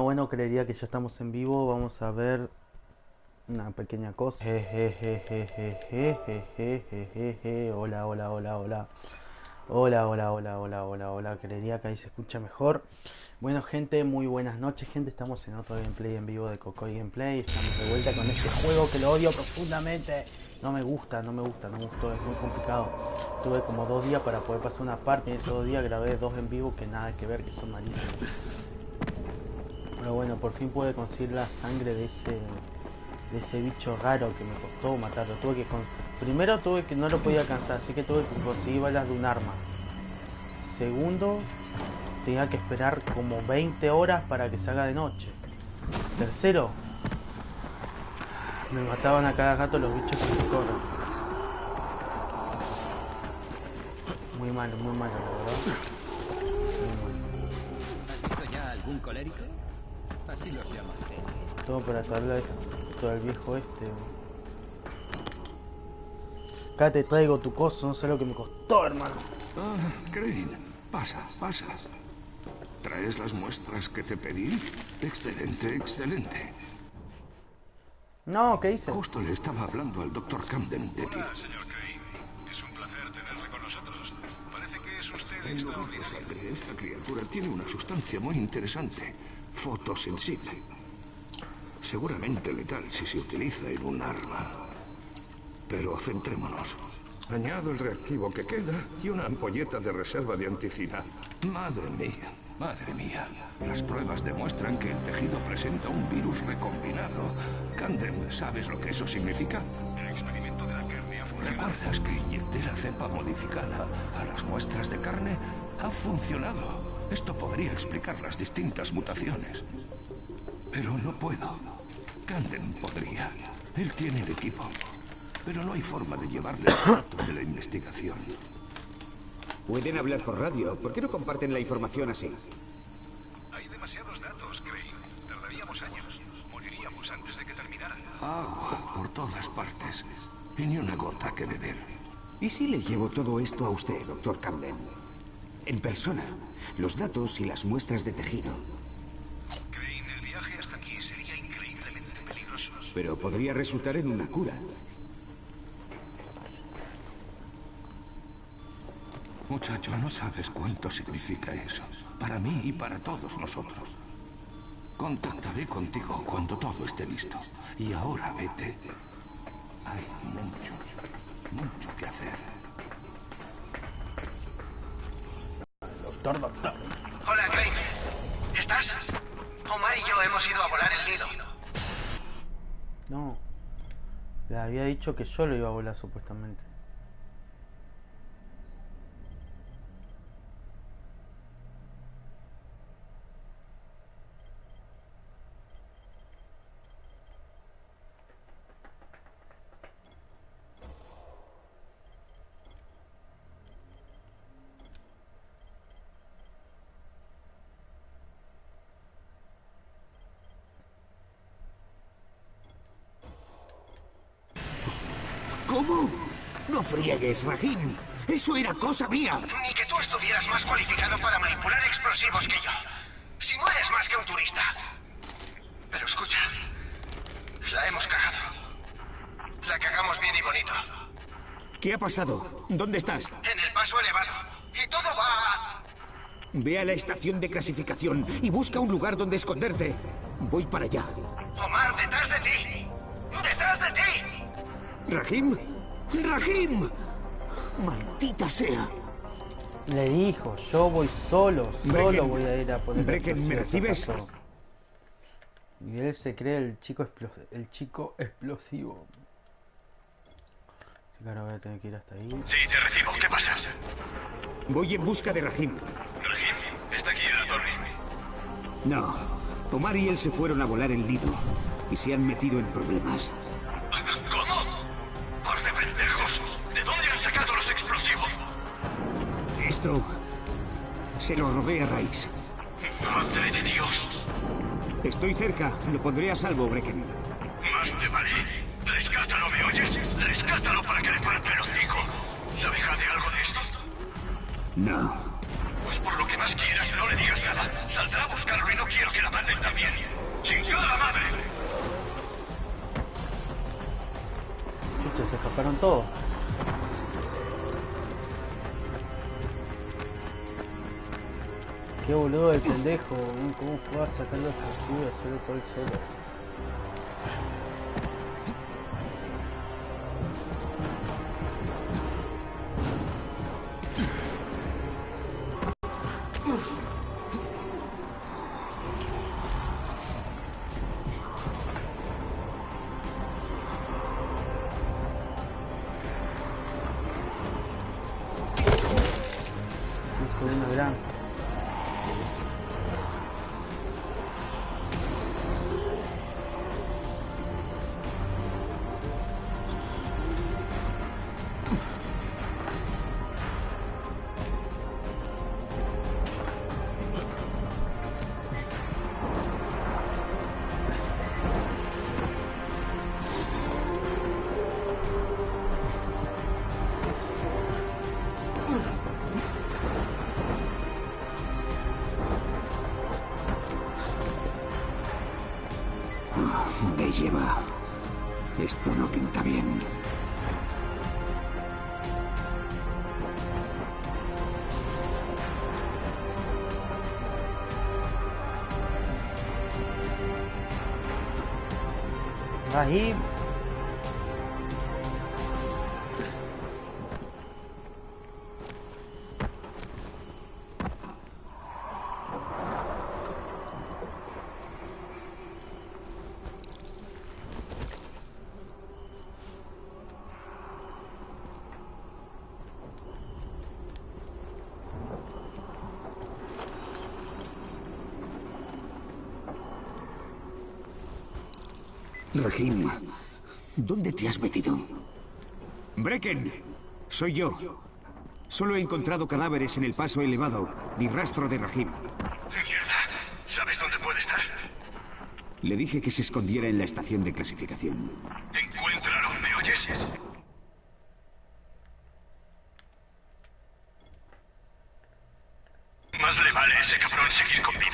Bueno, creería que ya estamos en vivo. Vamos a ver una pequeña cosa. Hola. Hola. Creería que ahí se escucha mejor. Bueno, gente, muy buenas noches, gente. Estamos en otro gameplay en vivo de Cocoy Gameplay. Estamos de vuelta con este juego que lo odio profundamente. No me gustó, es muy complicado. Tuve como 2 días para poder pasar una parte. Y en esos 2 días grabé 2 en vivo que nada que ver, que son malísimos. Pero bueno, por fin pude conseguir la sangre de ese bicho raro que me costó matarlo. Primero tuve que no lo podía alcanzar, así que tuve que conseguir balas de un arma. Segundo, tenía que esperar como 20 horas para que salga de noche. Tercero, me mataban a cada rato los bichos que me corren. Muy malo, la verdad. ¿Has visto ya algún colérico? Así los llaman. Todo para atarle todo el viejo este. Acá te traigo tu coso, no sé lo que me costó, hermano. Ah, Crane, pasa. ¿Traes las muestras que te pedí? Excelente. No, ¿qué dices? Justo le estaba hablando al Dr. Camden de ti. Hola, señor Crane. Es un placer tenerle con nosotros. Parece que es usted En lugar de sangre, esta criatura tiene una sustancia muy interesante, fotosensible. Seguramente letal si se utiliza en un arma. Pero centrémonos. Añado el reactivo que queda y una ampolleta de reserva de anticina. Madre mía. Las pruebas demuestran que el tejido presenta un virus recombinado. Camden, ¿sabes lo que eso significa? El experimento de la carne ha funcionado. ¿Recuerdas que inyecté la cepa modificada a las muestras de carne? Ha funcionado. Esto podría explicar las distintas mutaciones. Pero no puedo. Camden podría. Él tiene el equipo. Pero no hay forma de llevarle los datos de la investigación. Pueden hablar por radio. ¿Por qué no comparten la información así? Hay demasiados datos, Crane. Tardaríamos años. Moriríamos antes de que terminara. Agua por todas partes. Y ni una gota que beber. ¿Y si le llevo todo esto a usted, doctor Camden? En persona. Los datos y las muestras de tejido. Crane, el viaje hasta aquí sería increíblemente peligroso. Pero podría resultar en una cura. Muchacho, no sabes cuánto significa eso. Para mí y para todos nosotros. Contactaré contigo cuando todo esté listo. Y ahora vete. Hay mucho que hacer. Doctor. Hola, Crane. ¿Estás? Omar y yo hemos ido a volar el nido. No. Le había dicho que yo lo iba a volar supuestamente. ¿Cómo? No friegues, Rahim. Eso era cosa mía. Ni que tú estuvieras más cualificado para manipular explosivos que yo. Si no eres más que un turista. Pero escucha, la hemos cagado. La cagamos bien y bonito. ¿Qué ha pasado? ¿Dónde estás? En el paso elevado. Y todo va... Ve a la estación de clasificación y busca un lugar donde esconderte. Voy para allá. Omar, detrás de ti. ¡Detrás de ti! ¿Rahim? ¡Rahim! ¡Maldita sea! Le dijo, yo voy solo Brecken, voy a ir a poner... Brecken, ¿me recibes? Y él se cree el chico explosivo. Así que ahora voy a tener que ir hasta ahí. Sí, te recibo. ¿Qué pasa? Voy en busca de Rahim. Rahim está aquí en la torre. No. Omar y él se fueron a volar el nido y se han metido en problemas. ¿Cómo? ¡Par de pendejos! ¿De dónde han sacado los explosivos? Esto... se lo robé a Rice. ¡Madre de Dios! Estoy cerca. Lo pondré a salvo, Brecken. Más te vale. Rescata Rescátalo, ¿me oyes? Rescátalo para que le parte el hocico. ¿Sabe Jade algo de esto? No. Pues por lo que más quieras, no le digas nada. Saldrá a buscarlo y no quiero que la maten también. ¡Chingada la madre! Chucha, se escaparon todos. Qué boludo el pendejo, cómo fue a sacar los explosivos y hacerlo todo el solo. Hijo de una gran. Me lleva. Esto no pinta bien. Ahí. Rahim, ¿dónde te has metido? Brecken, soy yo. Solo he encontrado cadáveres en el paso elevado, ni rastro de Rahim. Mierda. ¿Sabes dónde puede estar? Le dije que se escondiera en la estación de clasificación. Encuéntralo, ¿me oyes? Más le vale a ese cabrón seguir con vida.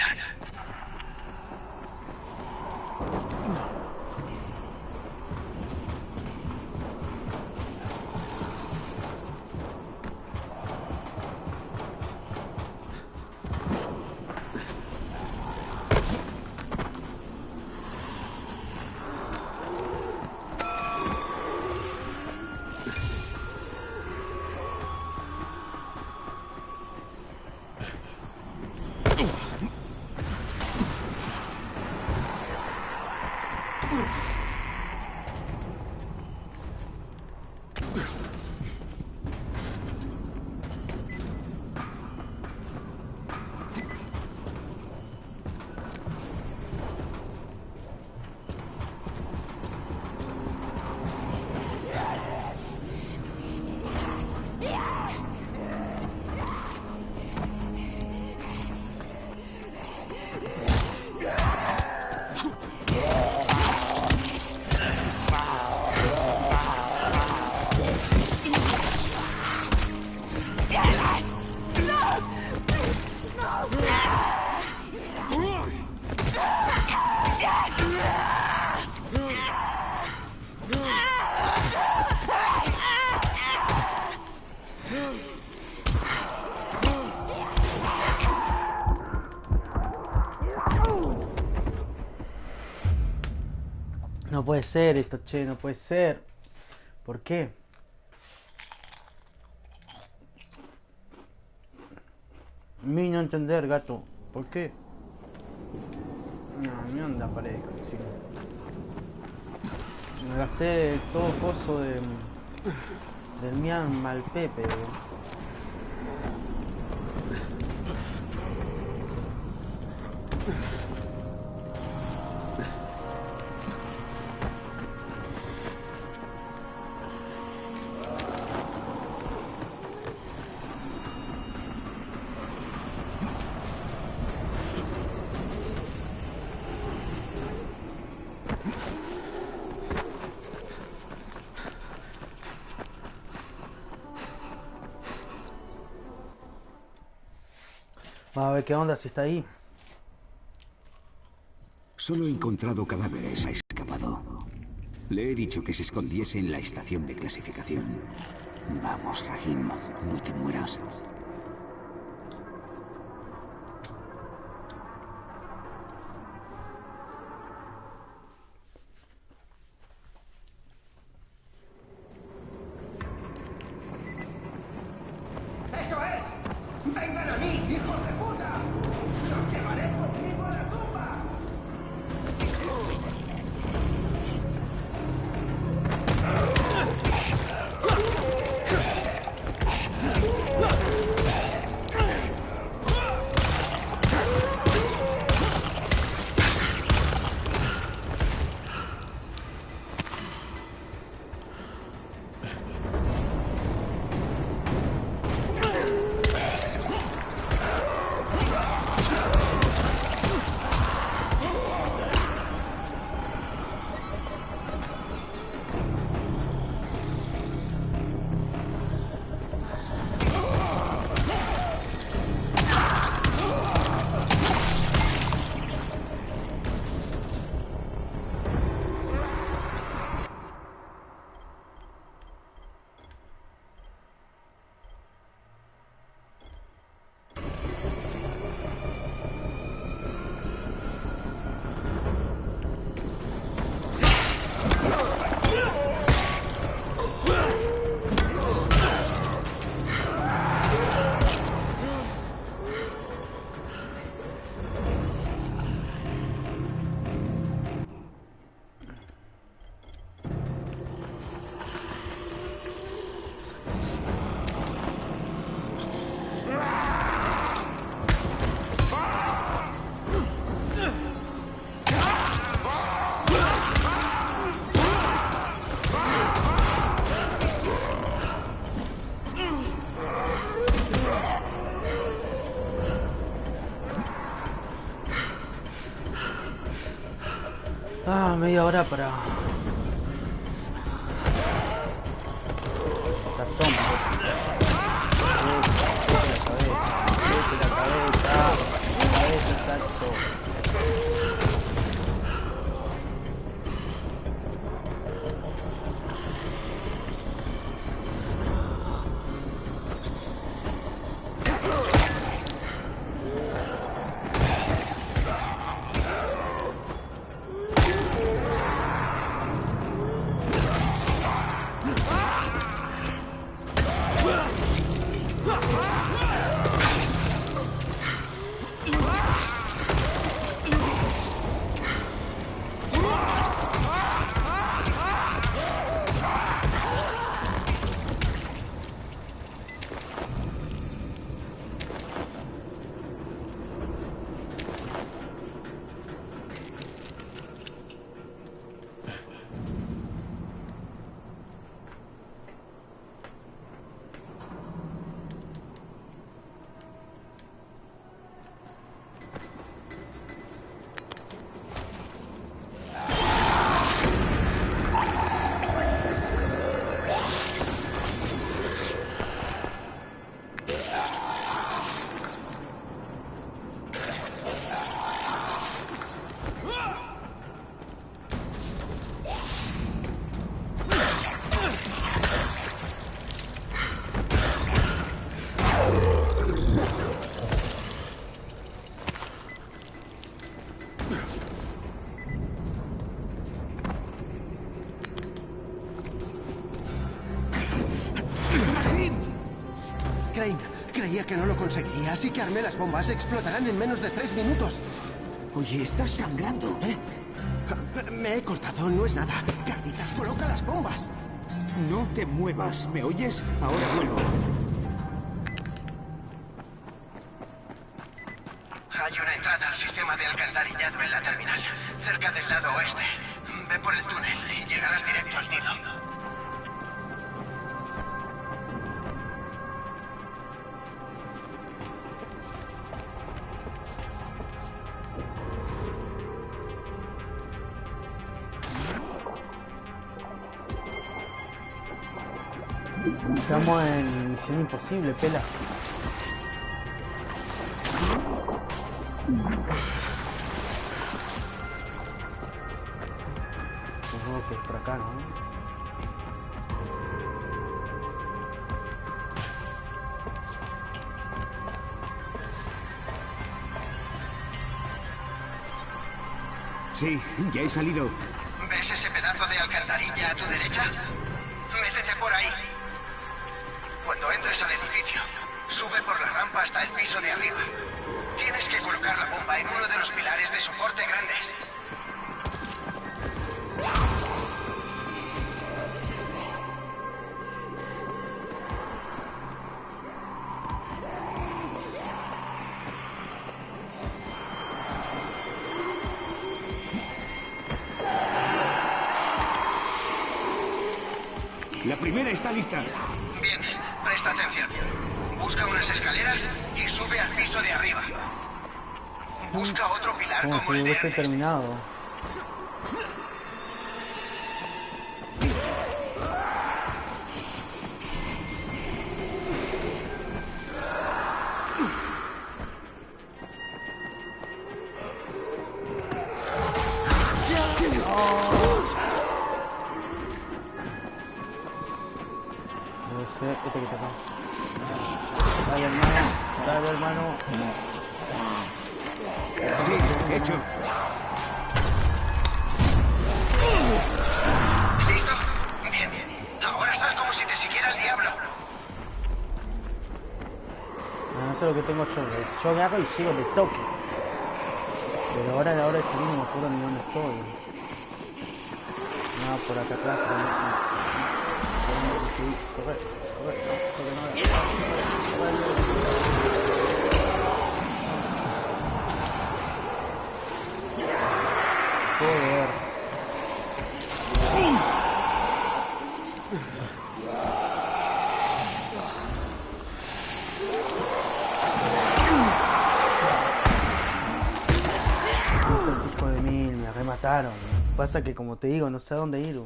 No puede ser esto, che, no puede ser. ¿Por qué? Mi no entender, gato. ¿Por qué? No, me anda parejo, sí. Me gasté todo coso del Mian Malpepe, Vamos a ver qué onda si está ahí. Solo he encontrado cadáveres. Ha escapado. Le he dicho que se escondiese en la estación de clasificación. Vamos, Rahim, no te mueras. ¡Eso es! ¡Vengan a mí, hijos de puta! ¡Los llevaré conmigo a la tumba! Ah, media hora para... La sombra. La cabeza, exacto. Crane, creía que no lo conseguiría, así que armé las bombas. Explotarán en menos de 3 minutos. Oye, estás sangrando. ¿Eh? Me he cortado, no es nada. Carlitas, coloca las bombas. No te muevas, ¿me oyes? Ahora vuelvo. Hay una entrada al sistema de alcantarillado en la terminal, cerca del lado oeste. Ve por el túnel y llegarás directo al nido. Estamos en Misión Imposible, pela. acá, ¿no? Sí, ya he salido. ¿Ves ese pedazo de alcantarilla a tu derecha? Métete por ahí. Cuando entres al edificio, sube por la rampa hasta el piso de arriba. Tienes que colocar la bomba en uno de los pilares de soporte grandes. La primera está lista. Bien, presta atención. Busca unas escaleras y sube al piso de arriba. Busca otro pilar Como como si el de hubiese antes. terminado. Este que está acá. Dale, hermano. Dale, hermano. Sí, hecho. ¿Listo? Bien. Ahora sal como si te siguiera el diablo. No sé lo que tengo yo. Yo agarro y sigo de toque. Pero ahora a la hora de salir no me acuerdo ni dónde estoy. No, por acá atrás. Corre, corre, joder. Esos hijos de mil me remataron. Pasa que como te digo, no sé a dónde ir.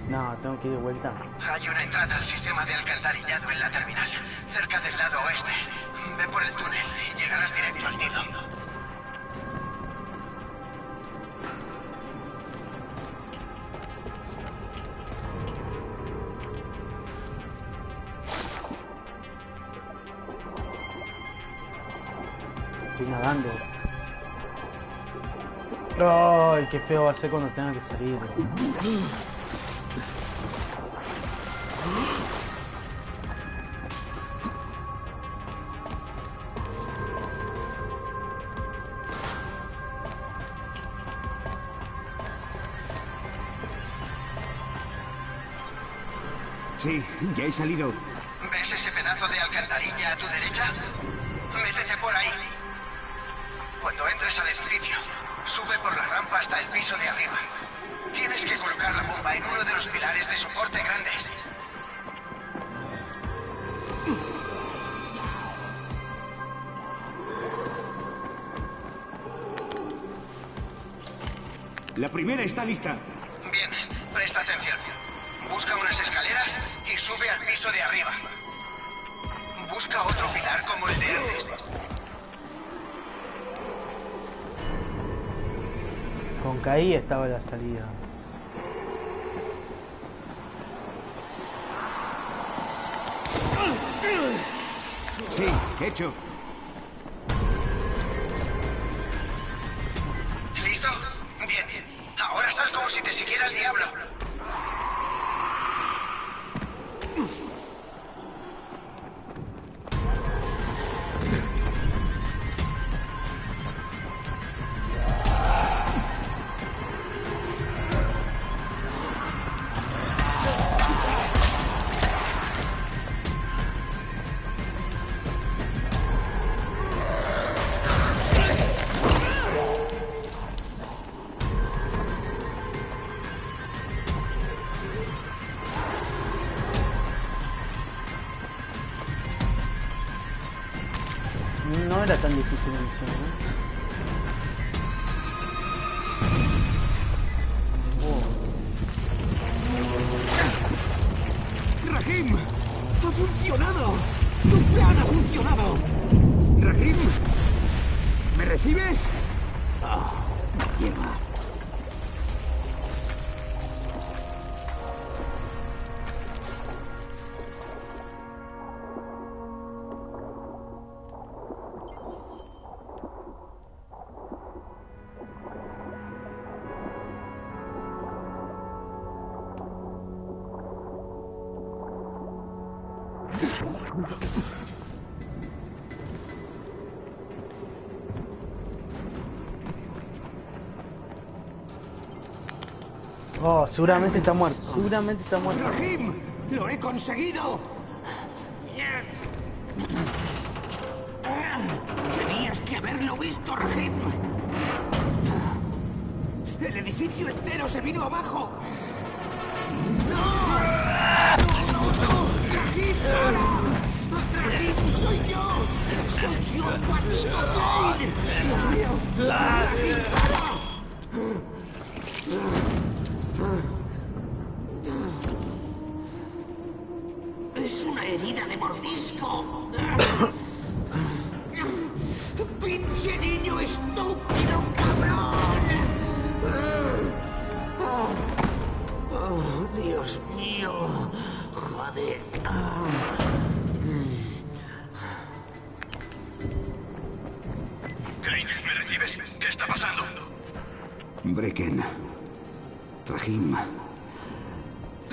No, tengo que ir de vuelta. Hay una entrada al sistema de alcantarillado en la terminal, cerca del lado oeste. Ve por el túnel y llegarás directo al nido. Estoy nadando. Ay, qué feo va a ser cuando tenga que salir. Sí, ya he salido. ¿Ves ese pedazo de alcantarilla a tu derecha? Métete por ahí. Cuando entres al edificio, sube por la rampa hasta el piso de arriba. Tienes que colocar la bomba en uno de los pilares de soporte grandes. La primera está lista. Bien, presta atención. Busca unas escaleras y sube al piso de arriba. Busca otro pilar como el de antes. Con Caí estaba la salida. Sí, hecho. ¿Listo? Bien. Ahora sal como si te siguiera el diablo. No era tan difícil la misión, ¿no? ¡Rahim! ¡Ha funcionado! ¡Tu plan ha funcionado! ¡Rahim! ¿Me recibes? Ah, hierba. Oh, seguramente está muerto. Seguramente está muerto. ¡Rahim! ¡Lo he conseguido! Tenías que haberlo visto, Rahim. El edificio entero se vino abajo. ¡No! ¡No, no, no! ¡Rahim, para! ¡Rahim, soy yo! ¡Soy yo, Patito Kane! ¡Dios mío! ¡Rahim, para! Es una herida de mordisco. ¡Pinche niño estúpido, cabrón! Oh, Dios mío. Joder. Crane, ¿me recibes? ¿Qué está pasando? Brecken. Rahim.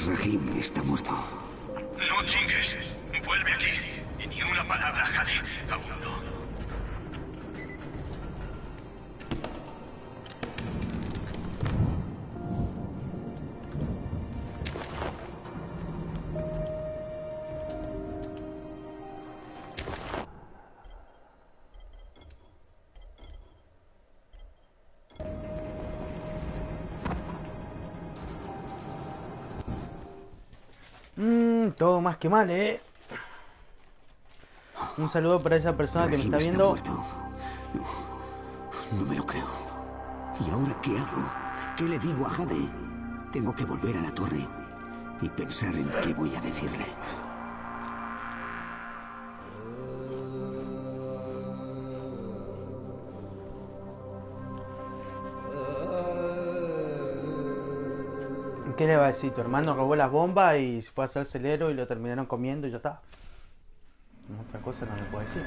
Rahim está muerto. No chingues. Vuelve aquí. Y ni una palabra, Jade. Aún no. Todo más que mal, Un saludo para esa persona que me está viendo. Muerto. No me lo creo. ¿Y ahora qué hago? ¿Qué le digo a Jade? Tengo que volver a la torre y pensar en qué voy a decirle. ¿Qué le va a decir? Tu hermano robó las bombas y fue a hacerse el héroe y lo terminaron comiendo y ya está. Otra cosa no le puedo decir.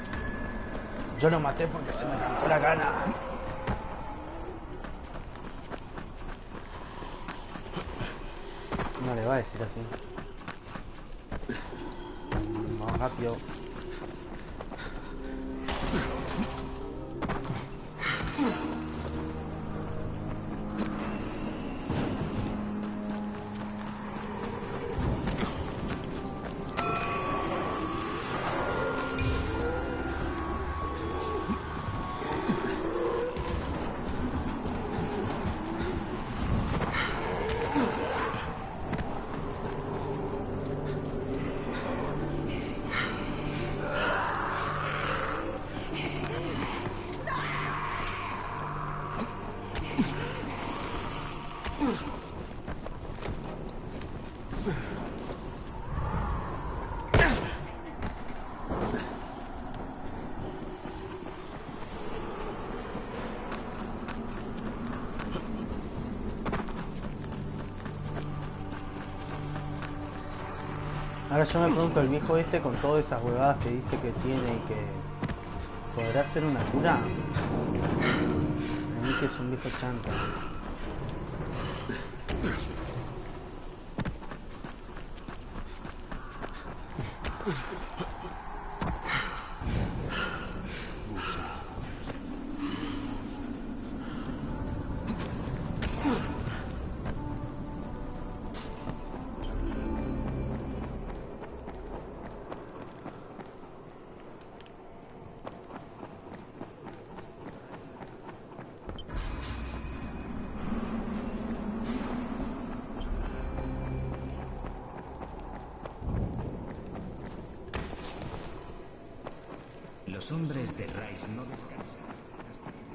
Yo lo maté porque se me cantó la gana. No le va a decir así. Vamos rápido. Ahora yo me pregunto, el viejo este con todas esas huevadas que dice que tiene y que podrá ser una cura. A mí que es un viejo chanta. Los hombres de Rice no descansan hasta que...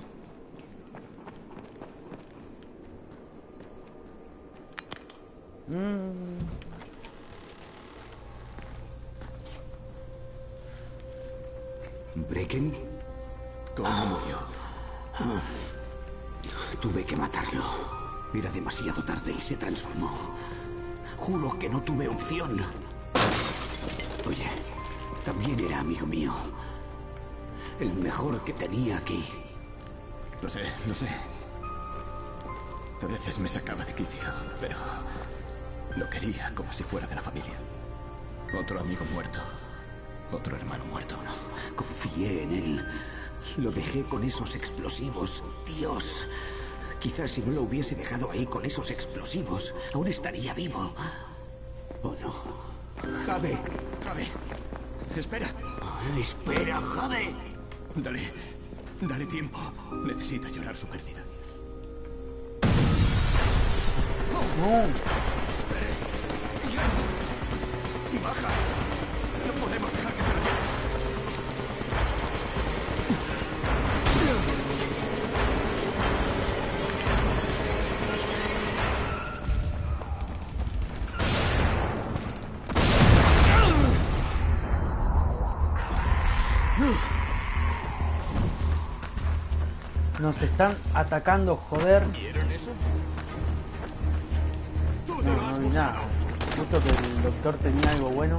¿Brecken? ¿Cómo murió? Tuve que matarlo. Era demasiado tarde y se transformó. Juro que no tuve opción. Oye, también era amigo mío. El mejor que tenía aquí. Lo sé, lo sé. A veces me sacaba de quicio, pero lo quería como si fuera de la familia. Otro amigo muerto Otro hermano muerto. Confié en él. Lo dejé con esos explosivos. Dios. Quizás si no lo hubiese dejado ahí con esos explosivos, aún estaría vivo. ¿O no? Jade. Jade. Espera. Espera, Jade. Dale tiempo. Necesita llorar su pérdida. No. Baja. No podemos dejar que se lo lleve. Nos están atacando, joder. ¿Vieron eso? No vi nada. Justo que el doctor tenía algo bueno.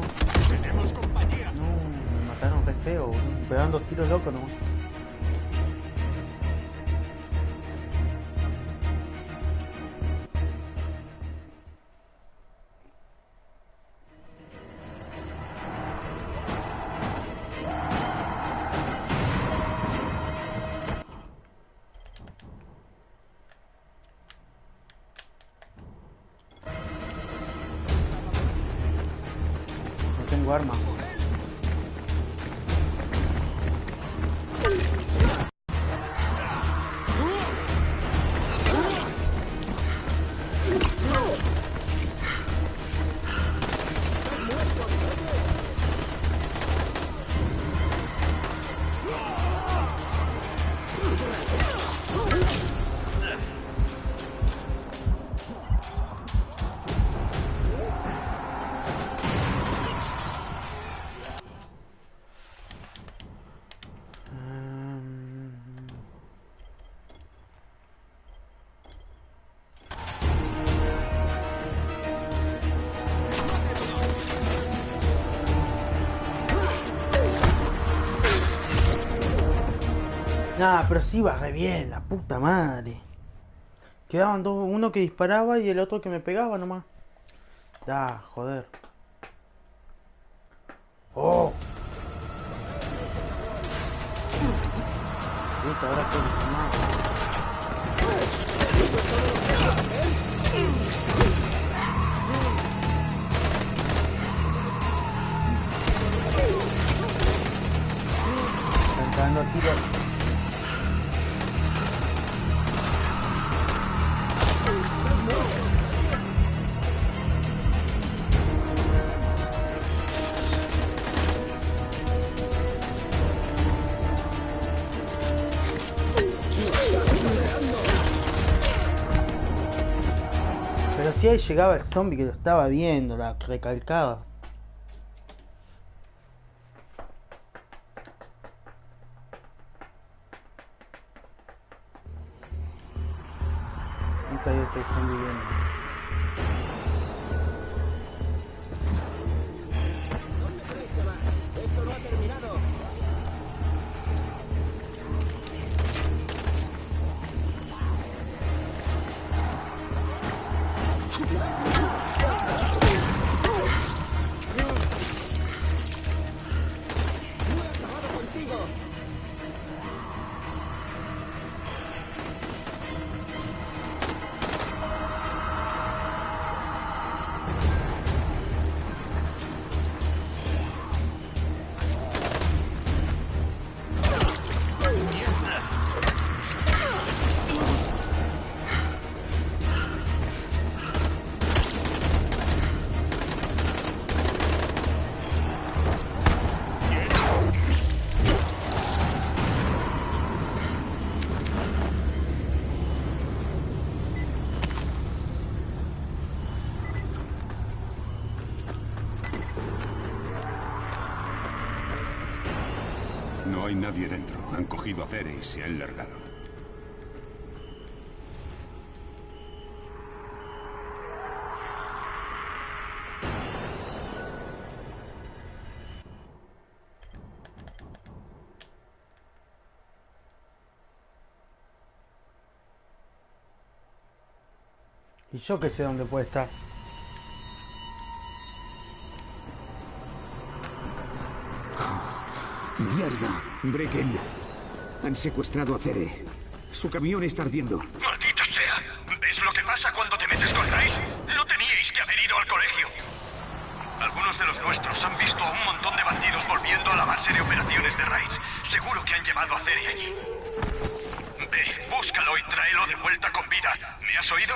Tenemos compañía. No, me mataron re feo, boludo. Me pegaron 2 tiros locos nomás. No tengo arma. Nah, pero sí iba re bien, la puta madre. Quedaban dos, uno que disparaba y el otro que me pegaba nomás. Ya, joder. Oh. Listo, ahora que están cagando tiros. Pero si ahí llegaba el zombie que lo estaba viendo, la recalcada. Nunca yo estoy zombie viendo. Esto no ha terminado. No he acabado contigo. No hay nadie dentro. Han cogido a Cere y se han largado. Y yo que sé dónde puede estar. ¡Mierda! Brecken. Han secuestrado a Cere. Su camión está ardiendo. ¡Maldita sea! ¿Ves lo que pasa cuando te metes con Rice? No teníais que haber ido al colegio. Algunos de los nuestros han visto a un montón de bandidos volviendo a la base de operaciones de Rice. Seguro que han llevado a Cere allí. Ve, búscalo y tráelo de vuelta con vida. ¿Me has oído?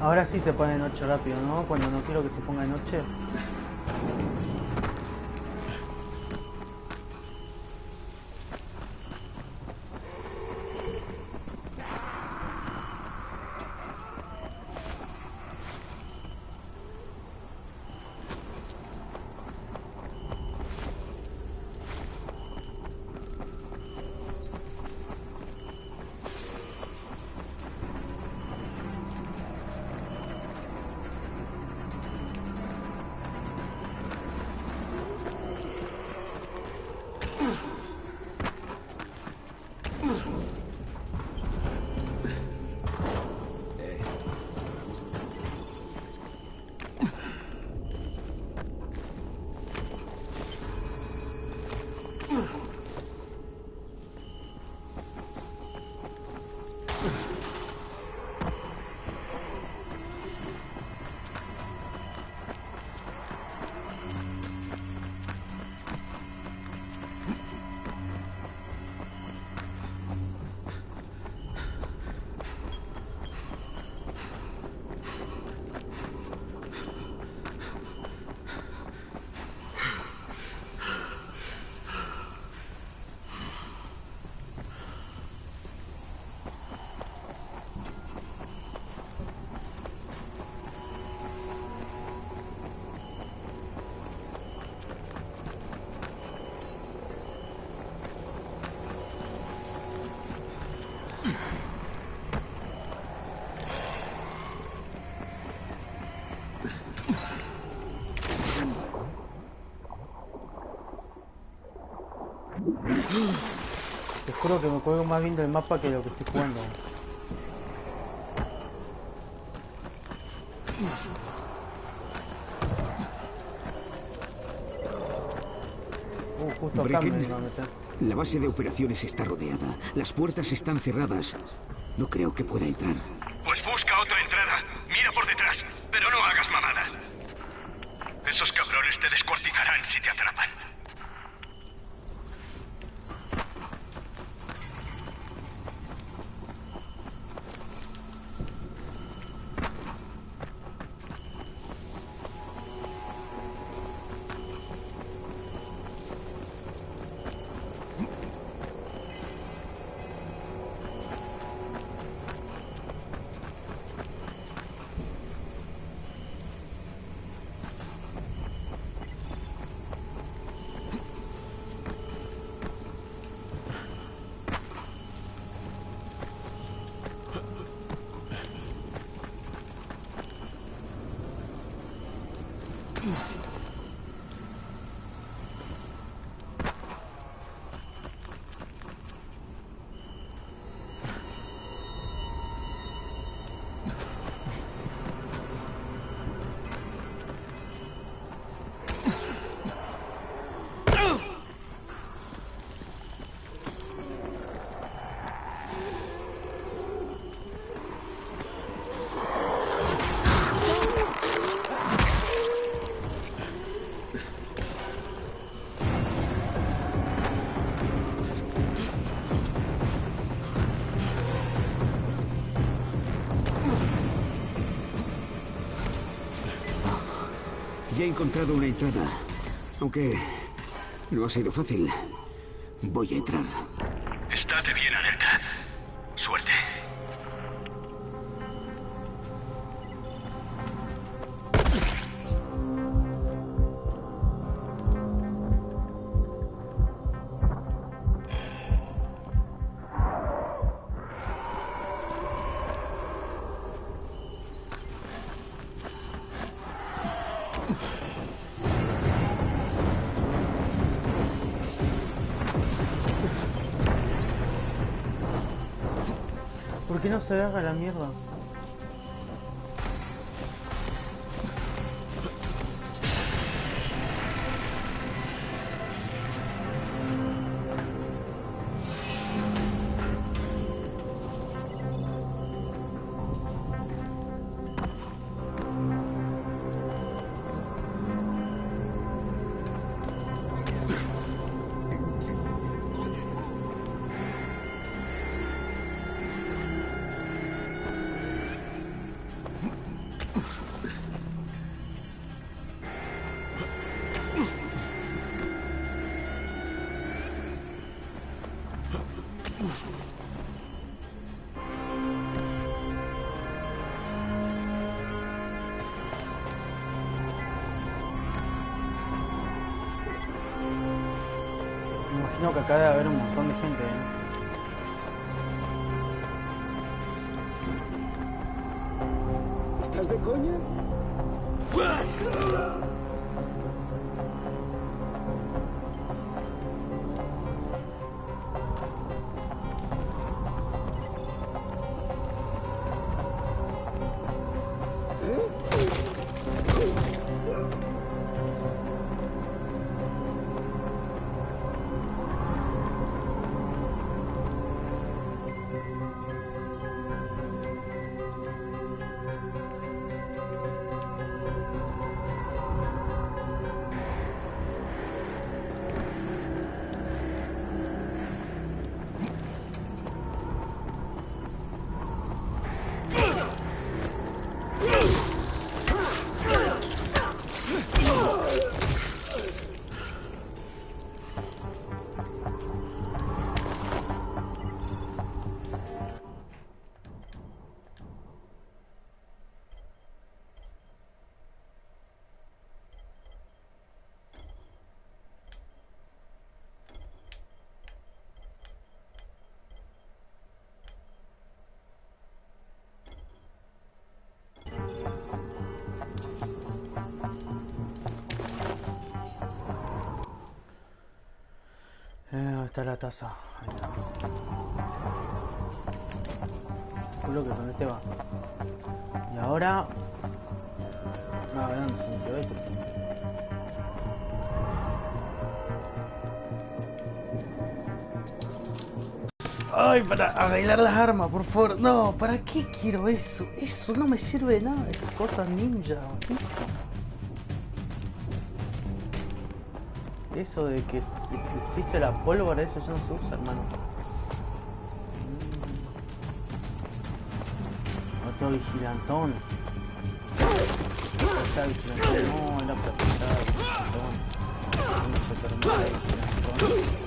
Ahora sí se pone de noche rápido, ¿no? Cuando no quiero que se ponga de noche. Te juro que me cuelgo más bien del mapa que lo que estoy jugando. Justo acá me iba a meter. La base de operaciones está rodeada. Las puertas están cerradas. No creo que pueda entrar. Pues busca otra entrada. Mira por detrás, pero no hagas mamadas. Esos cabrones te descuartizarán si te atrapan. Ya he encontrado una entrada. Aunque no ha sido fácil. Voy a entrar. Estate bien alerta. Suerte. qué no se haga la mierda? Me imagino que acá debe haber un montón de gente, ¿Estás de coña? ¿Dónde está la taza? Ahí está. Culo que con este va. Y ahora... No, a ver dónde se metió esto. Ay, para arreglar las armas, por favor. No, ¿para qué quiero eso? Eso no me sirve de nada. Esas cosas ninja. Eso de que existe la pólvora, eso ya no se usa, hermano. Otro vigilantón. Está vigilantón. No, era para pisar vigilantón. No se termina de vigilantón.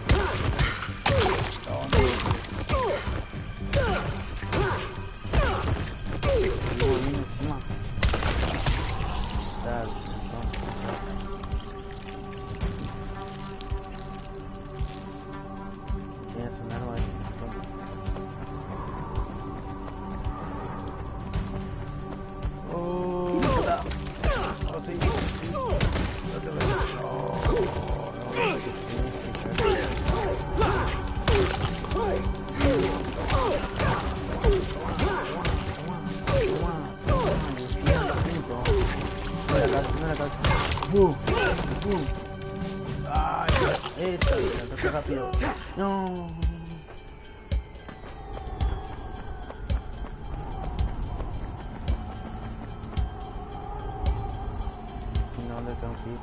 ¡Bum! ¡Bum! ¡Ay! Esa, la toqué rápido. ¡No! ¿Dónde tengo que ir?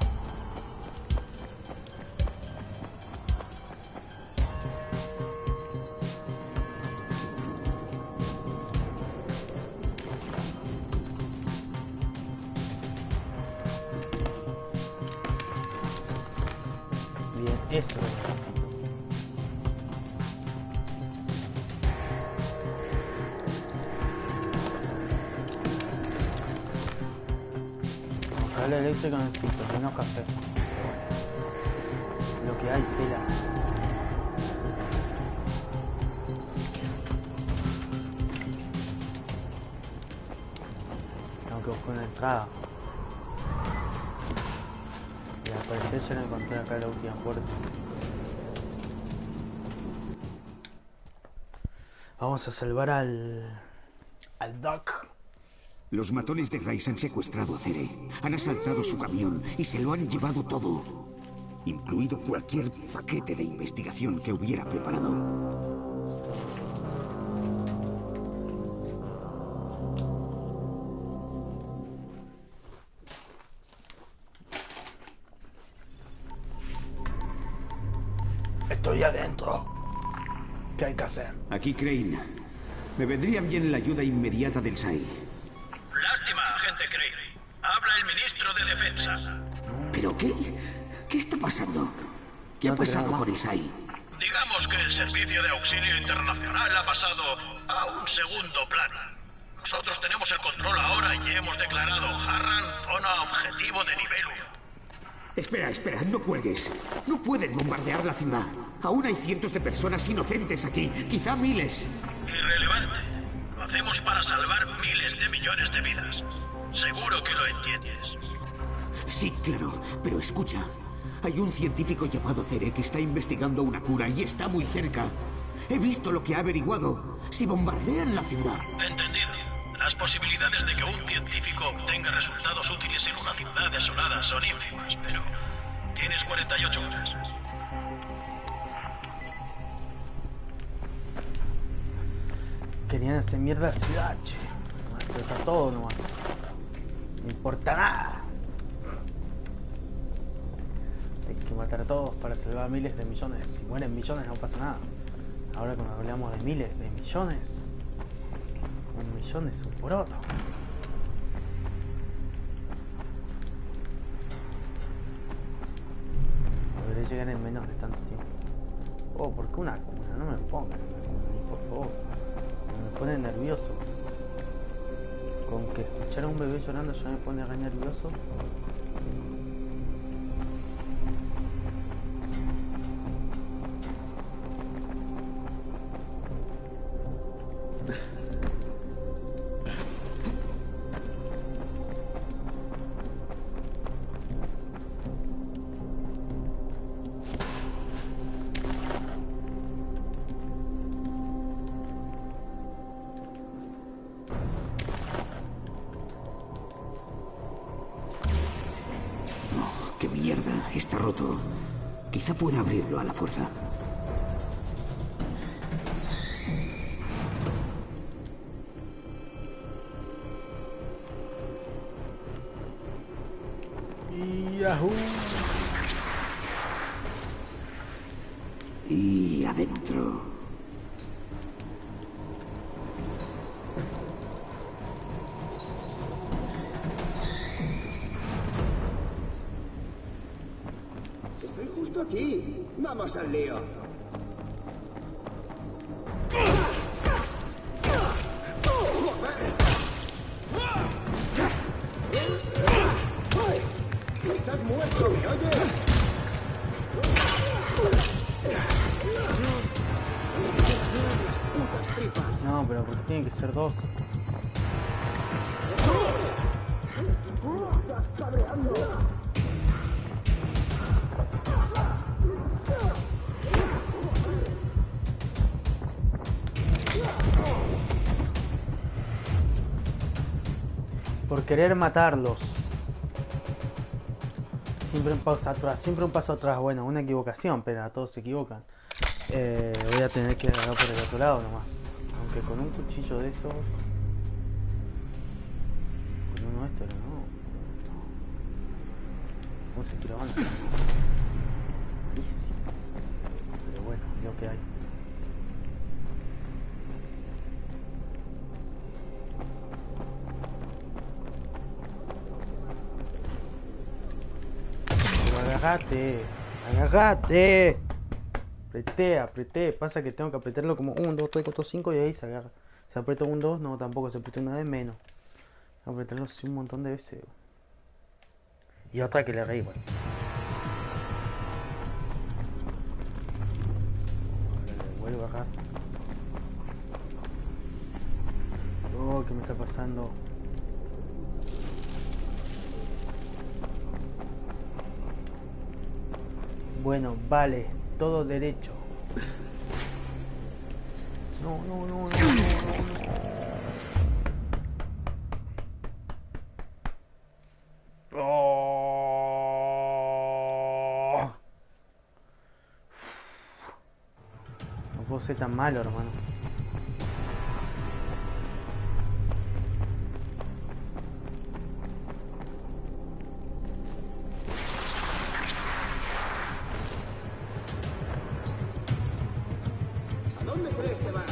Eso es lo que necesito. Cable eléctrico necesito, menos café. Lo que hay, tela. Tengo que buscar una entrada. Y al parecer ya lo encontré acá en la última puerta. Vamos a salvar al al Doc. Los matones de Rice han secuestrado a Cere, han asaltado su camión y se lo han llevado todo, incluido cualquier paquete de investigación que hubiera preparado. Estoy adentro. ¿Qué hay que hacer? Aquí, Crane. Me vendría bien la ayuda inmediata del SAI. Lástima, agente Crane. Habla el ministro de Defensa. ¿Pero qué? ¿Qué está pasando? ¿Qué ha pasado con el SAI? Digamos que el Servicio de Auxilio Internacional ha pasado a un segundo plano. Nosotros tenemos el control ahora y hemos declarado Harran zona objetivo de nivel 1. Espera, no cuelgues. No pueden bombardear la ciudad. Aún hay cientos de personas inocentes aquí, quizá miles. Irrelevante. Lo hacemos para salvar miles de millones de vidas. Seguro que lo entiendes. Sí, claro, pero escucha. Hay un científico llamado Cere que está investigando una cura y está muy cerca. He visto lo que ha averiguado. Si bombardean la ciudad... Entendido. Las posibilidades de que un científico obtenga resultados útiles en una ciudad desolada son ínfimas, pero tienes 48 horas. Querían hacer mierda la ciudad, che. Está todo nomás. No importa nada. Hay que matar a todos para salvar miles de millones. Si mueren millones no pasa nada. Ahora cuando hablamos de miles de millones, un millón es un poroto. Debería llegar en menos de tanto tiempo. Oh, ¿por qué una cuna? No me pongan una cuna, por favor. Me pone nervioso. Con que escuchar a un bebé llorando ya me pone re nervioso. ¡Qué mierda! Está roto. Quizá pueda abrirlo a la fuerza. ¡Yahoo! Y adentro. Estoy justo aquí. Vamos al lío. Estás muerto, ¿me oyes? Las putas tripas. No, pero porque tienen que ser dos. Estás cabreando. Por querer matarlos. Siempre un paso atrás, siempre un paso atrás. Bueno, una equivocación, pero todos se equivocan. Voy a tener que agarrar por el otro lado nomás. Aunque con un cuchillo de esos... Con uno de estos, no. ¿Cómo se quiere avanzar? Malísimo. Pero bueno, es lo que hay. Agárrate, agárrate. Apreté. Pasa que tengo que apretarlo como 1, 2, 3, 4, 5 y ahí se agarra. Se aprieta 1, 2, no, tampoco se aprieta una vez menos. Tengo que apretarlo así un montón de veces. Y otra que le reí, bueno. Ahora le vuelvo a agarrar. Oh, ¿qué me está pasando? Bueno, vale, todo derecho. No. puedo ser tan malo, hermano. ¿A dónde crees que vas?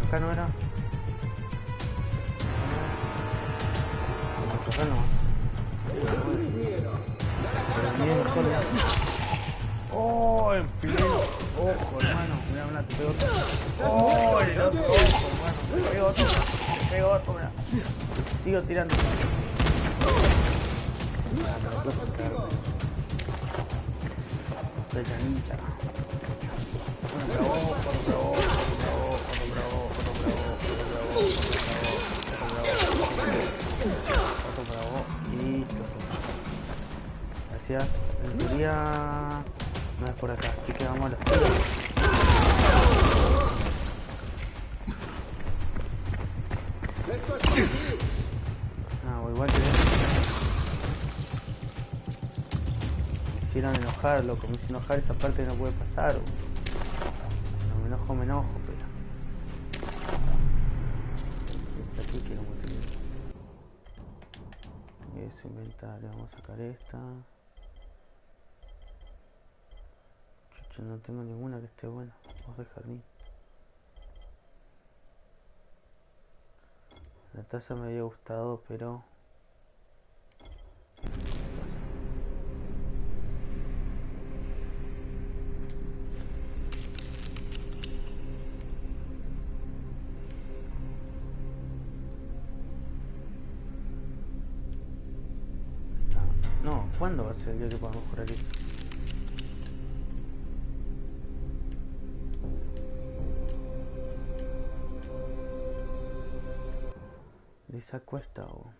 Acá no era. Acá no. Bien, joder. Oh, el pleno ojo, hermano. Mira, te pego otro. Oh, el otro ojo, hermano. Te pego otro, mira. Sigo tirando. Pellanita. Gracias. En teoría no es por acá, así que vamos a los tiros. Ah, o igual que me hicieron enojar, loco, me hizo enojar, esa parte no puede pasar. No me enojo, pero aquí quiero meter eso, inventario, vamos a sacar esta. Chucha, no tengo ninguna que esté buena. Vamos de jardín. La taza me había gustado, pero no, ¿cuándo va a ser el día que podamos mejorar eso? ¿Le saco esta o...?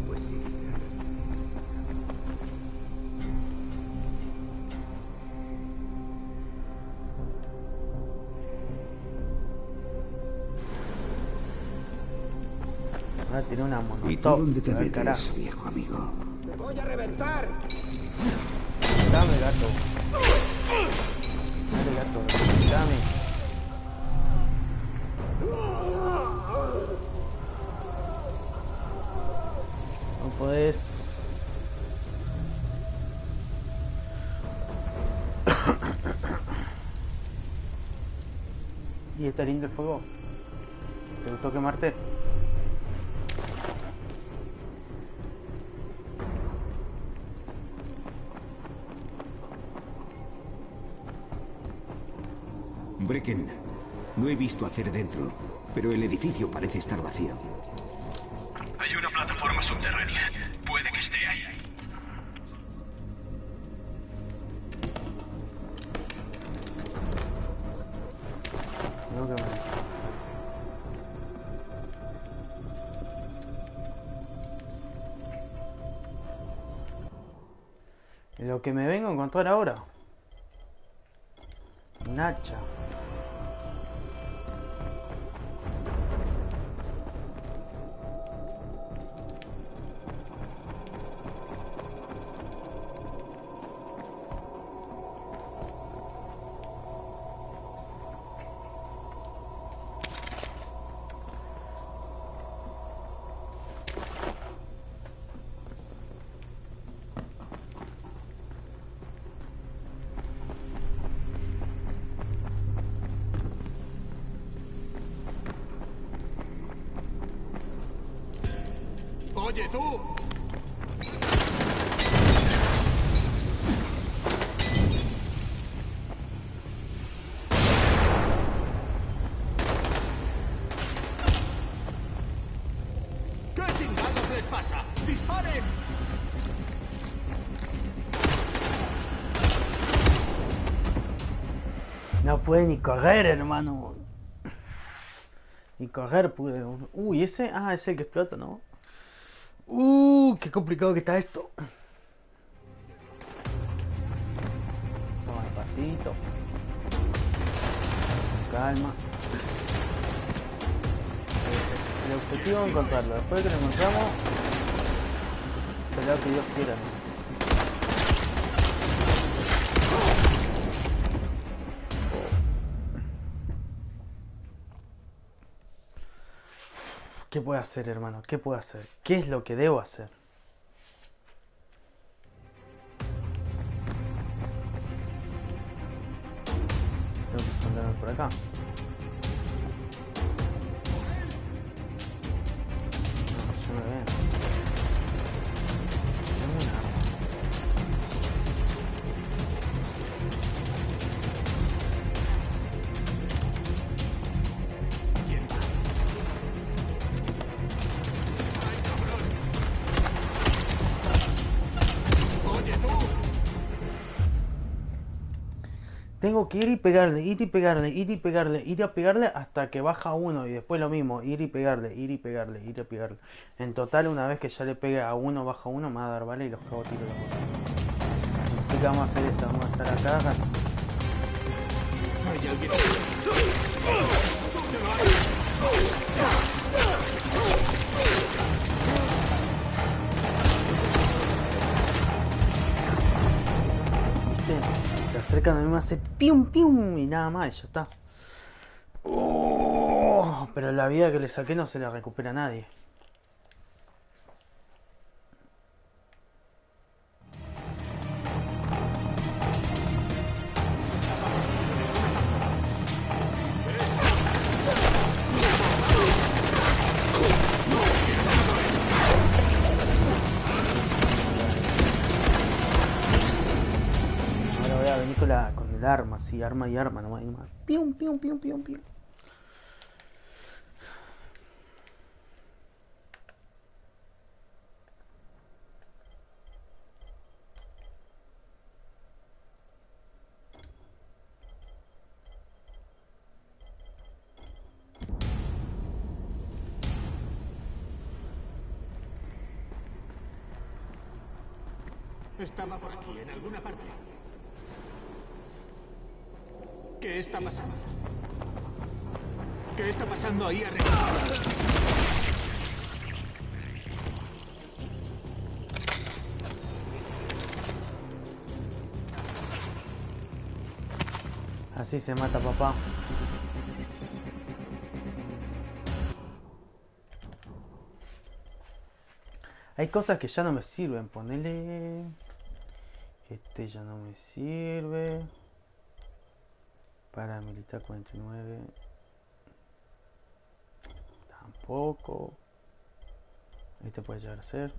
Pues sí, Ahora tiene una monotop. ¿y tú dónde te metes, carajo. viejo amigo? ¡Te voy a reventar! Dame, gato. Dale, gato. Dame. No podés. ¿Y está lindo el fuego? ¿Te gustó quemarte? Brecken, no he visto hacer dentro, pero el edificio parece estar vacío. Hay una plataforma subterránea. Puede que esté ahí. Tengo que ver. Lo que me vengo a encontrar ahora. Un hacha. Oye, tú. ¿Qué chingados les pasa? ¡Disparen! No puede ni correr, hermano. Ni correr pude. Uy, ese. Ah, ese que explota, ¿no? Qué complicado que está esto. Toma, despacito. calma. El objetivo es encontrarlo. Después de que lo encontramos, será lo que Dios quiera, ¿no? ¿Qué puedo hacer, hermano? ¿Qué puedo hacer? ¿Qué es lo que debo hacer? Tengo que esconderme por acá. No se me ven. Tengo un arma. Tengo que ir y pegarle, ir y pegarle, ir y pegarle, ir a pegarle hasta que baja uno y después lo mismo, ir y pegarle, ir y pegarle, ir y pegarle. En total, una vez que ya le pegue a uno, baja uno, me va a dar bala y los cago tiro los dos. Así que vamos a hacer eso, vamos a estar acá. ¿Hay alguien? Se acercan a mí, me hace pium pium y nada más, y ya está. Pero la vida que le saqué no se la recupera a nadie. Con el arma, sí, arma y arma, nomás. Pium, pium, pium, pium, pium. Estaba por aquí, en alguna parte. ¿Qué está pasando? ¿Qué está pasando ahí arriba? Así se mata, papá. Hay cosas que ya no me sirven. Ponele... Este ya no me sirve. Paramilitar 49. Tampoco. Este puede llegar a ser.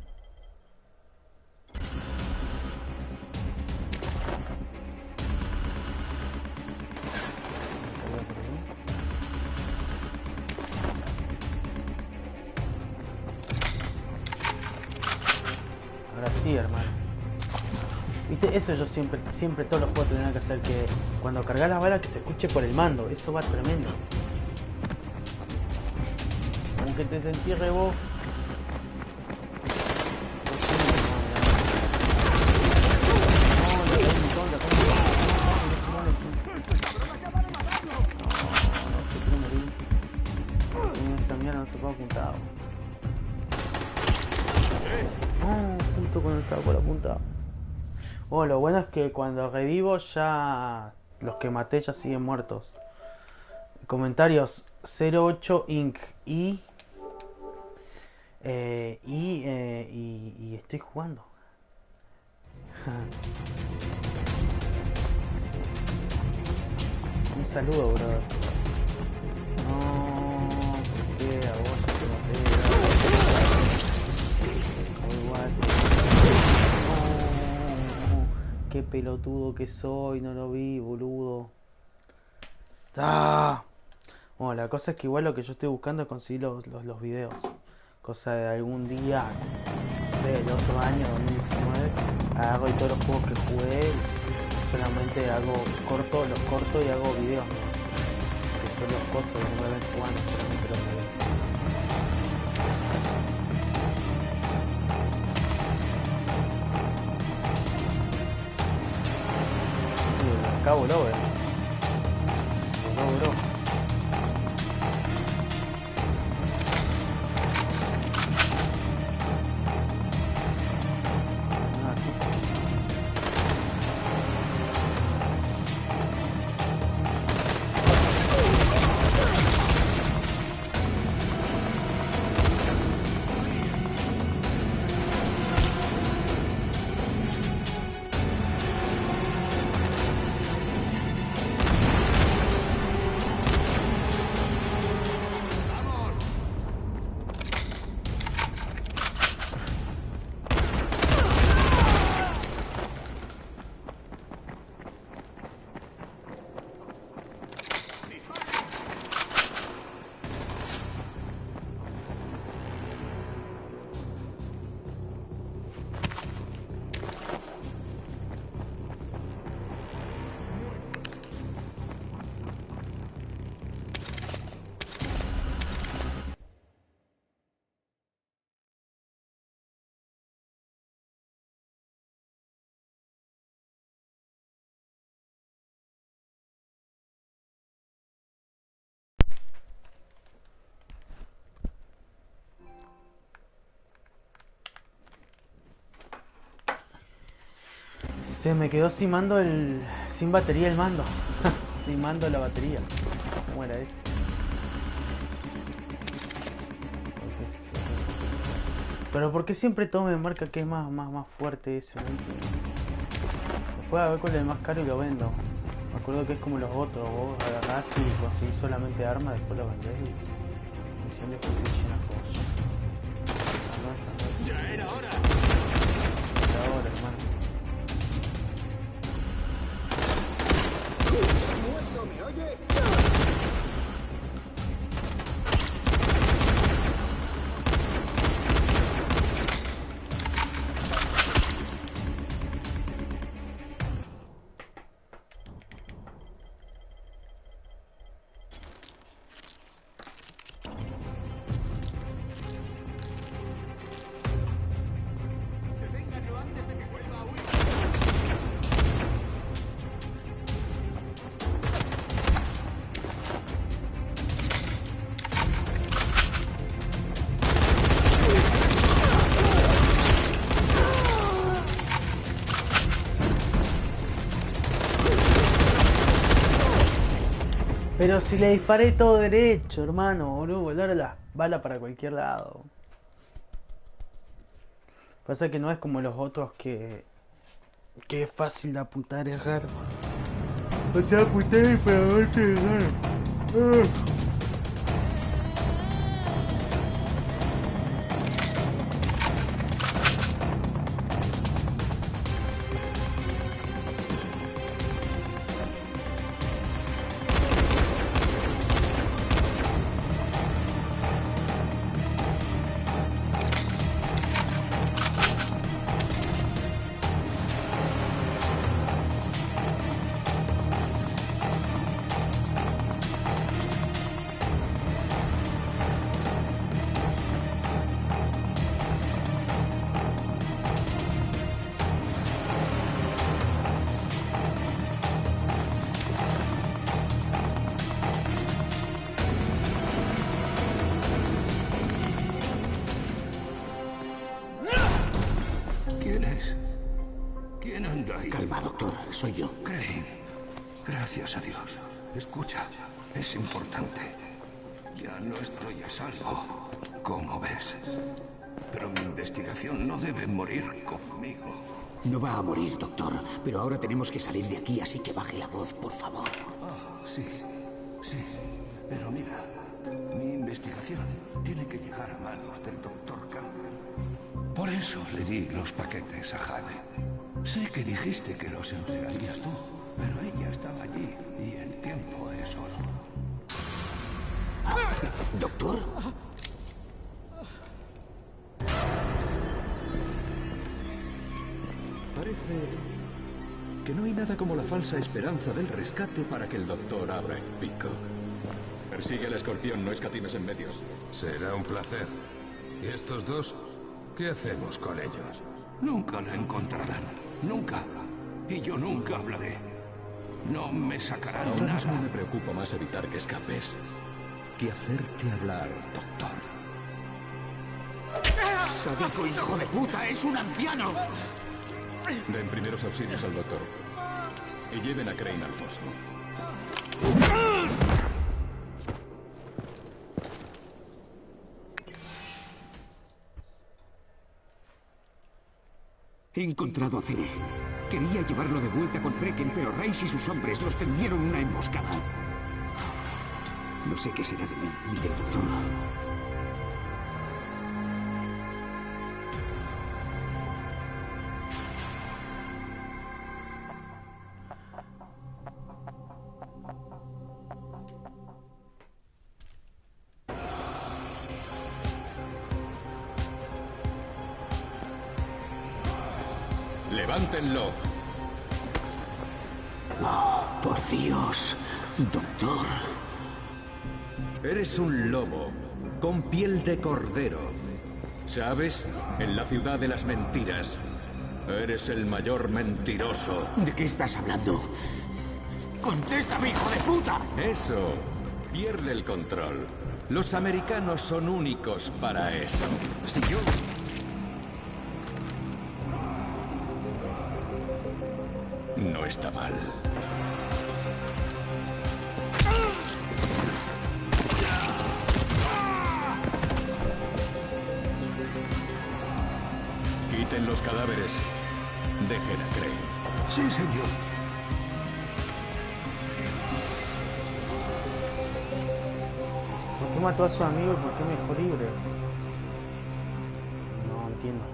Ahora sí, hermano. Viste, eso yo siempre todos los juegos tendrán que hacer, que cuando cargas la bala que se escuche por el mando. Eso va tremendo. Aunque te sentís re vos. Esta mierda no se puede apuntar. Justo con el caco la apuntado. Oh, lo bueno es que cuando revivo ya los que maté ya siguen muertos. Comentarios 08 Inc. Y estoy jugando. Un saludo, brother. No, ¿por qué? A vos ya te maté. Igual. Qué pelotudo que soy, no lo vi, boludo. ¡Ah! Bueno, la cosa es que igual lo que yo estoy buscando es conseguir los videos. Cosa de algún día, no sé, el otro año, 2019, agarro y todos los juegos que jugué, solamente hago los corto y hago videos, ¿no? Que son los cosas que no me ven jugando, solamente los videos. Acá voló, voló. Se me quedó sin mando sin batería el mando. Sin mando la batería. ¿Cómo era eso? Pero ¿por qué siempre todo me marca que es más fuerte eso? ¿No? Después a ver cuál es el más caro y lo vendo. Me acuerdo que es como los otros, vos agarrás y conseguís solamente armas, después lo vendés y misión de position a vos. ¡Ya era hora! Era hora, hermano. ¿Me oyes? ¡Deténganlo antes de que vuelva a huir! Pero si le disparé todo derecho, hermano, boludo, volar la bala para cualquier lado. Pasa que no es como los otros que es fácil de apuntar y errar. O sea, apuntar y para verte errar. ¿Quién es? ¿Quién anda ahí? Calma, doctor. Soy yo. Crane. Gracias a Dios. Escucha, es importante. Ya no estoy a salvo, como ves. Pero mi investigación no debe morir conmigo. No va a morir, doctor. Pero ahora tenemos que salir de aquí, así que baje la voz, por favor. Ah, sí. Pero mira, mi investigación tiene que llegar a manos del doctor Campbell. Por eso le di los paquetes a Jade. Sé que dijiste que los entregarías tú, pero ella estaba allí y el tiempo es oro. ¿Doctor? Parece que no hay nada como la falsa esperanza del rescate para que el doctor abra el pico. Persigue al escorpión, no escatimes en medios. Será un placer. ¿Y estos dos? ¿Qué hacemos con ellos? Nunca la encontrarán. Nunca. Y yo nunca hablaré. No me sacarán Ahora nada. mismo me preocupa más evitar que escapes que hacerte hablar, doctor. ¡Sádico hijo de puta! ¡Es un anciano! Den primeros auxilios al doctor. Y lleven a Crane al foso. He encontrado a Cere. Quería llevarlo de vuelta con Brecken, pero Rice y sus hombres los tendieron una emboscada. No sé qué será de mí ni del doctor. ¡Levántenlo! Oh, por Dios, doctor. Eres un lobo con piel de cordero. ¿Sabes? En la ciudad de las mentiras. Eres el mayor mentiroso. ¿De qué estás hablando? ¡Contéstame, hijo de puta! Eso. Pierde el control. Los americanos son únicos para eso. Si yo... No está mal. Quiten los cadáveres. Dejen a Crane. Sí, señor. ¿Por qué mató a su amigo y por qué me dejó libre? No entiendo.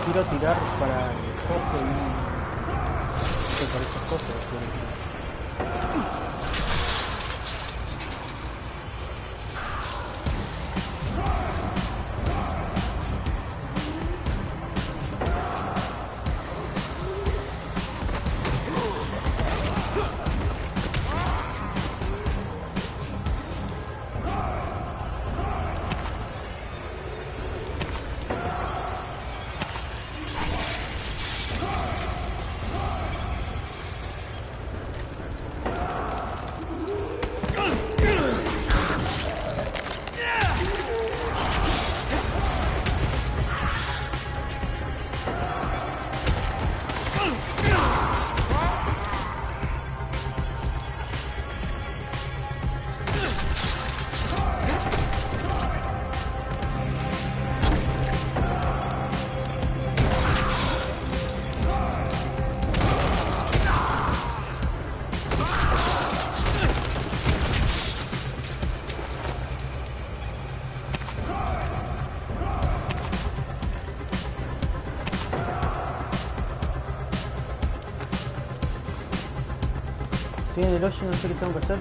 Quiero tirar para el coso y no para esas cosas. Estoy en el hoyo y no sé qué tengo que hacer.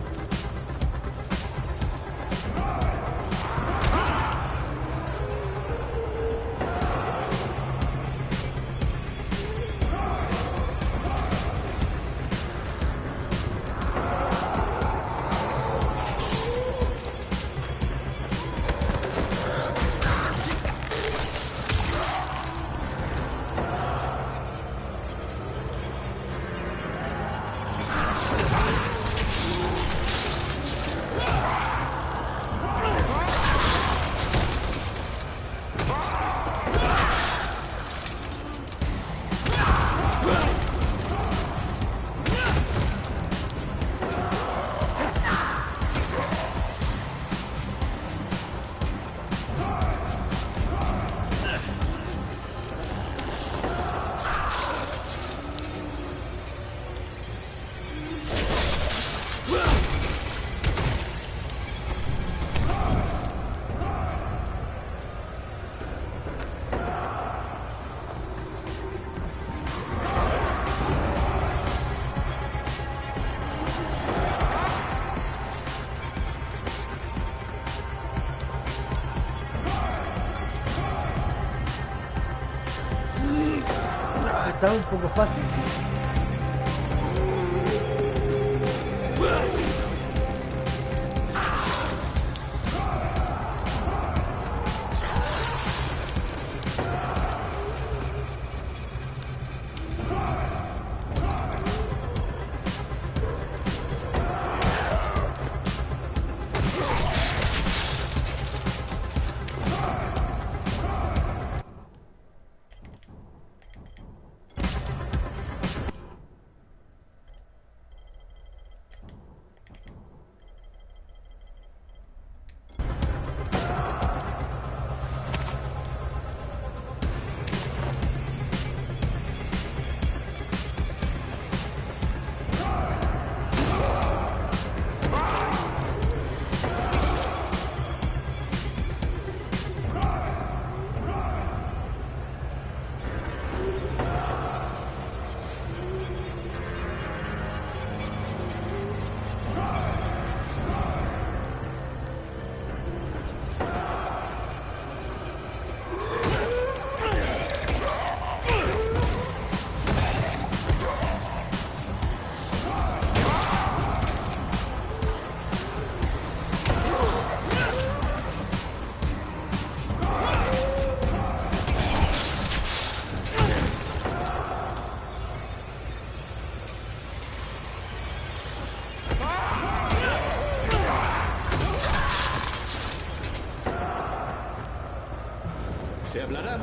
Está un poco fácil, sí.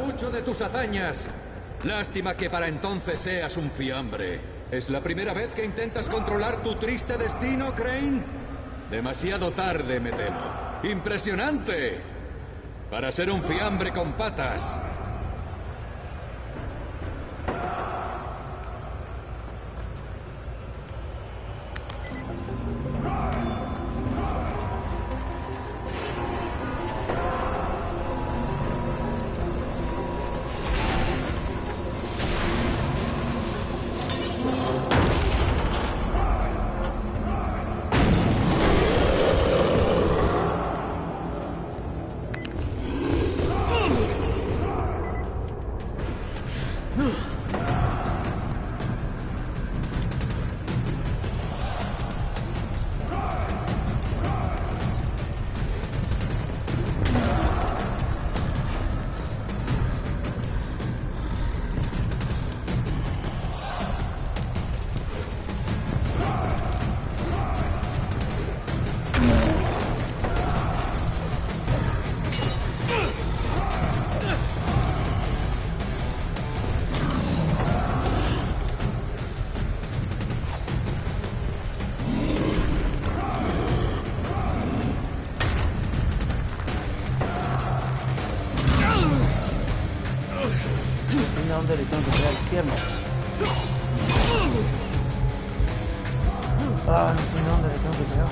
mucho de tus hazañas. Lástima que para entonces seas un fiambre. ¿Es la primera vez que intentas controlar tu triste destino, Crane? Demasiado tarde, me temo. ¡Impresionante! Para ser un fiambre con patas. ¿Dónde le tengo que pegar las piernas? Ah, no sé dónde le tengo que pegar.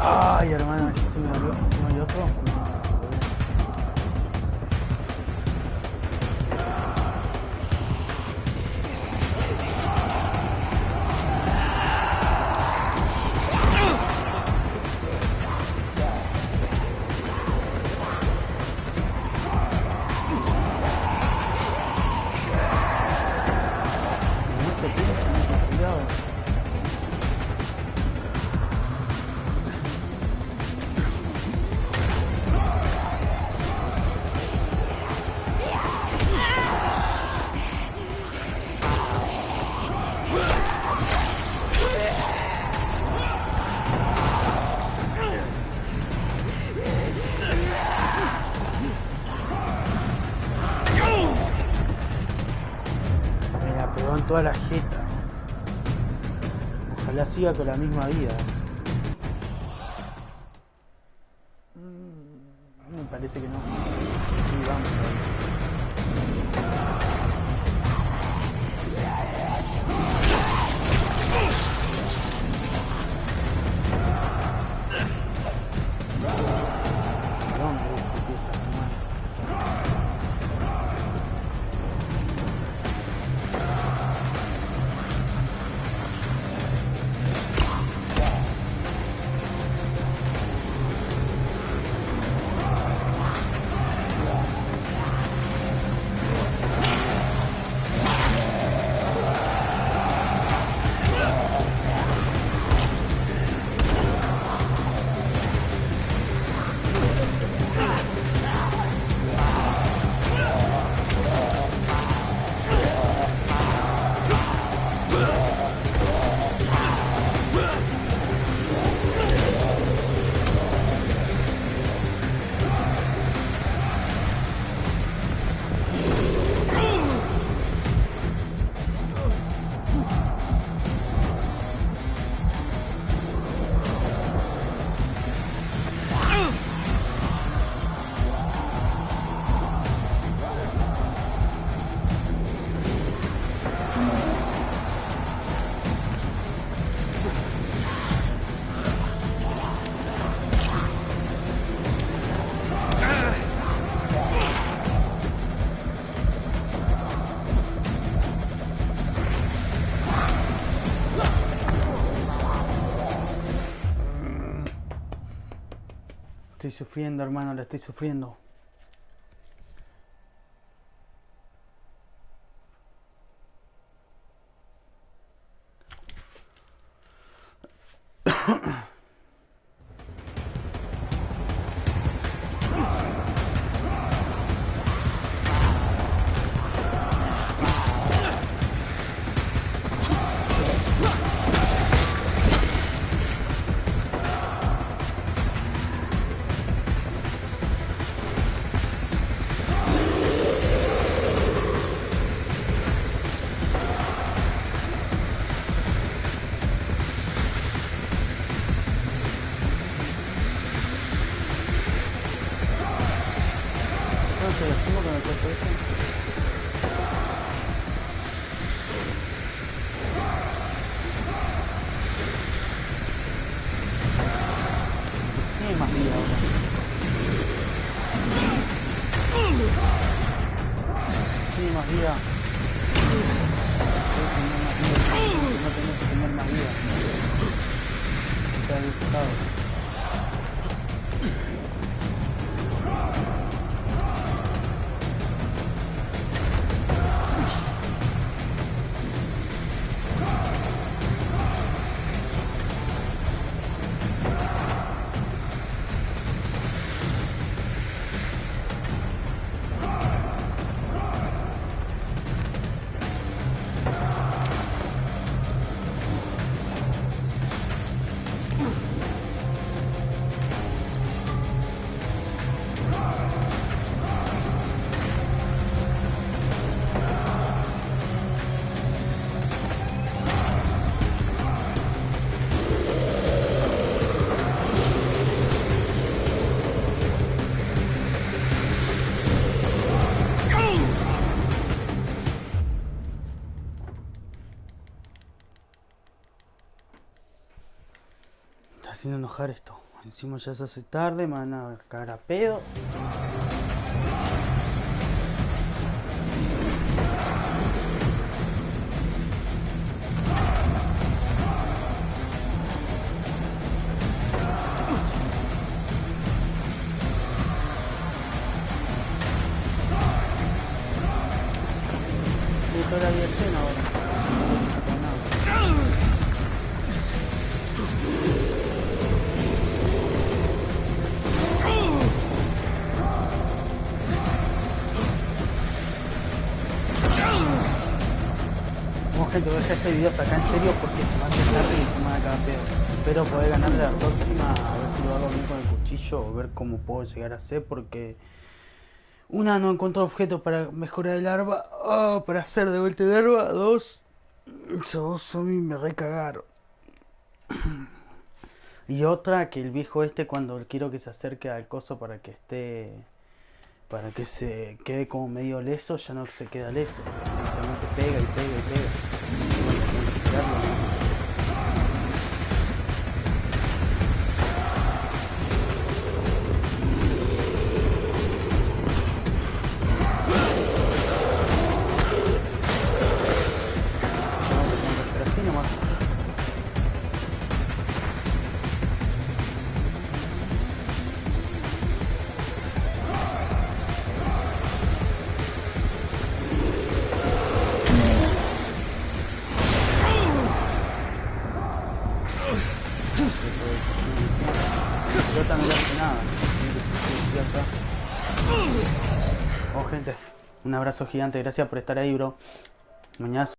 Ay, hermano, si me dio otro. Toda la jeta. Ojalá siga con la misma vida. Me parece que no. Sí, vamos a ver. estoy sufriendo, hermano, la estoy sufriendo. Haciendo enojar esto. Encima ya se hace tarde, me van a cagar a pedo. Esto era diversión ahora. Gente, voy a dejar este video hasta acá en serio porque se va a hacer tarde y me van a cagar pedo. Espero poder ganarle la próxima, a ver si lo hago bien con el cuchillo o ver cómo puedo llegar a hacer, porque una, no encuentro objetos para mejorar el arma, para hacer de vuelta el arma, dos, esos dos zombies me recagaron. Y otra, que el viejo este, cuando quiero que se acerque al coso para que se quede como medio leso, ya no se queda leso, simplemente pega y pega y pega. Así nomás. No le hace nada. Oh, gente, un abrazo gigante, gracias por estar ahí, bro. Mañana